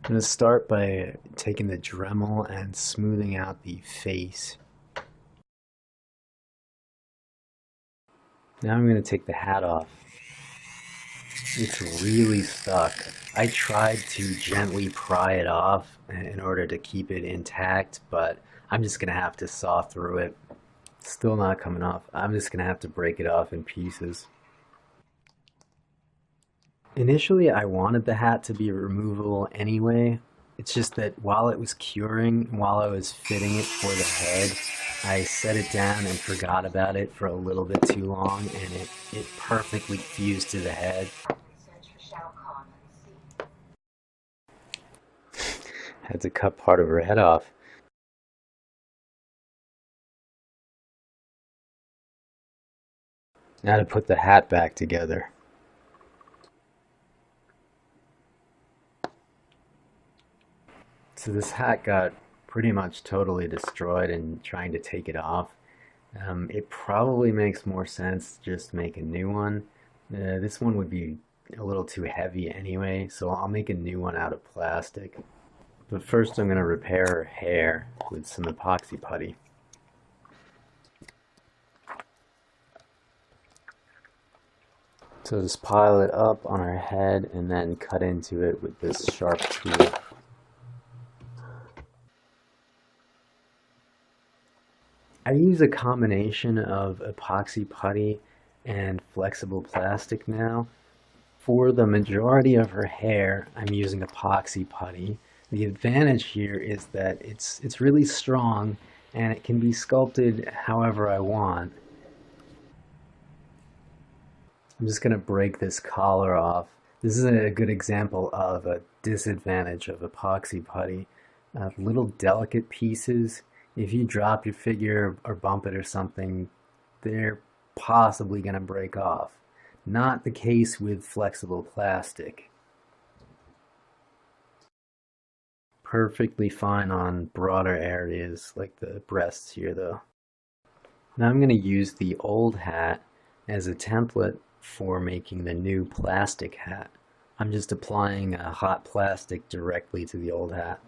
I'm going to start by taking the Dremel and smoothing out the face. Now I'm going to take the hat off. It's really stuck. I tried to gently pry it off in order to keep it intact, but I'm just going to have to saw through it. It's still not coming off. I'm just going to have to break it off in pieces. Initially, I wanted the hat to be removable anyway. It's just that while it was curing, while I was fitting it for the head, I set it down and forgot about it for a little bit too long, and it perfectly fused to the head. Had to cut part of her head off. Now to put the hat back together. So this hat got pretty much totally destroyed in trying to take it off. It probably makes more sense to just make a new one. This one would be a little too heavy anyway, so I'll make a new one out of plastic. But first I'm going to repair her hair with some epoxy putty. So just pile it up on her head and then cut into it with this sharp tool. I use a combination of epoxy putty and flexible plastic now. For the majority of her hair, I'm using epoxy putty. The advantage here is that it's really strong and it can be sculpted however I want. I'm just going to break this collar off. This is a good example of a disadvantage of epoxy putty. Little delicate pieces, if you drop your figure or bump it or something, they're possibly going to break off. Not the case with flexible plastic. Perfectly fine on broader areas like the breasts here though. Now I'm going to use the old hat as a template for making the new plastic hat. I'm just applying a hot plastic directly to the old hat.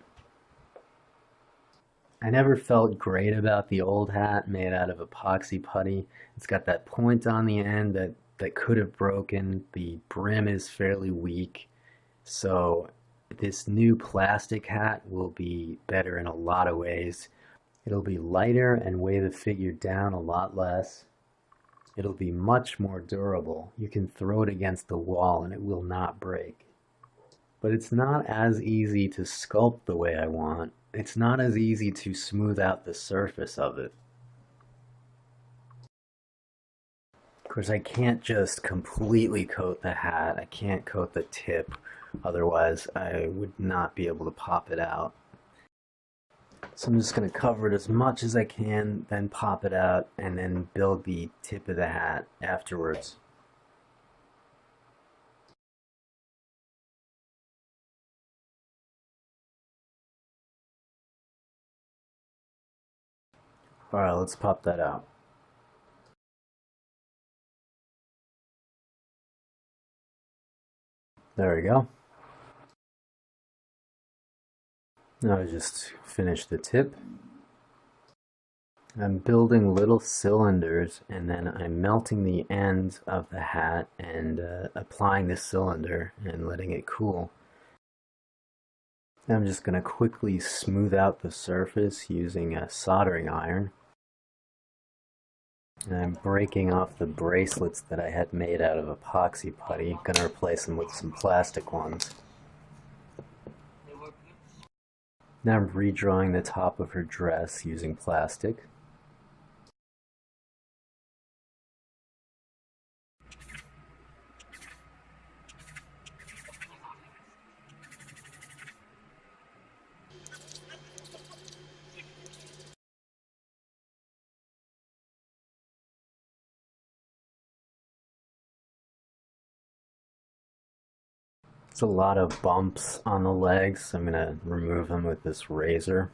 I never felt great about the old hat made out of epoxy putty. It's got that point on the end that could have broken. The brim is fairly weak. So this new plastic hat will be better in a lot of ways. It'll be lighter and weigh the figure down a lot less. It'll be much more durable. You can throw it against the wall and it will not break. But it's not as easy to sculpt the way I want. It's not as easy to smooth out the surface of it. Of course, I can't just completely coat the hat. I can't coat the tip, otherwise I would not be able to pop it out. So I'm just going to cover it as much as I can, then pop it out, and then build the tip of the hat afterwards. Alright, let's pop that out. There we go. Now I just finish the tip. I'm building little cylinders and then I'm melting the ends of the hat and applying the cylinder and letting it cool. I'm just going to quickly smooth out the surface using a soldering iron. And I'm breaking off the bracelets that I had made out of epoxy putty. Going to replace them with some plastic ones. Now I'm redrawing the top of her dress using plastic. It's a lot of bumps on the legs, so I'm going to remove them with this razor.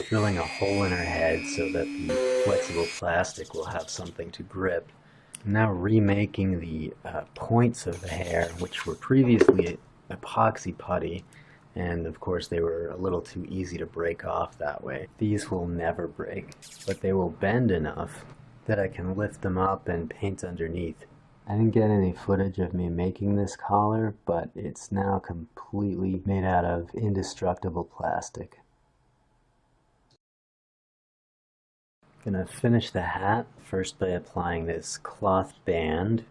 Drilling a hole in her head so that the flexible plastic will have something to grip. Now remaking the points of the hair, which were previously epoxy putty, and of course they were a little too easy to break off that way. These will never break, but they will bend enough that I can lift them up and paint underneath. I didn't get any footage of me making this collar, but it's now completely made out of indestructible plastic. Gonna finish the hat first by applying this cloth band.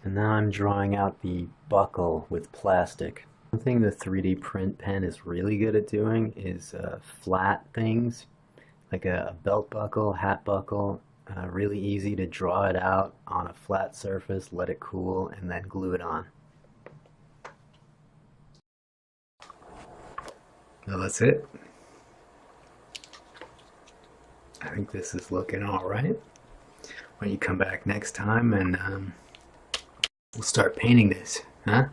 And now I'm drawing out the buckle with plastic. One thing the 3D print pen is really good at doing is flat things, like a belt buckle, hat buckle. Really easy to draw it out on a flat surface, let it cool, and then glue it on. Well, that's it. I think this is looking all right. Why don't you come back next time and we'll start painting this, huh?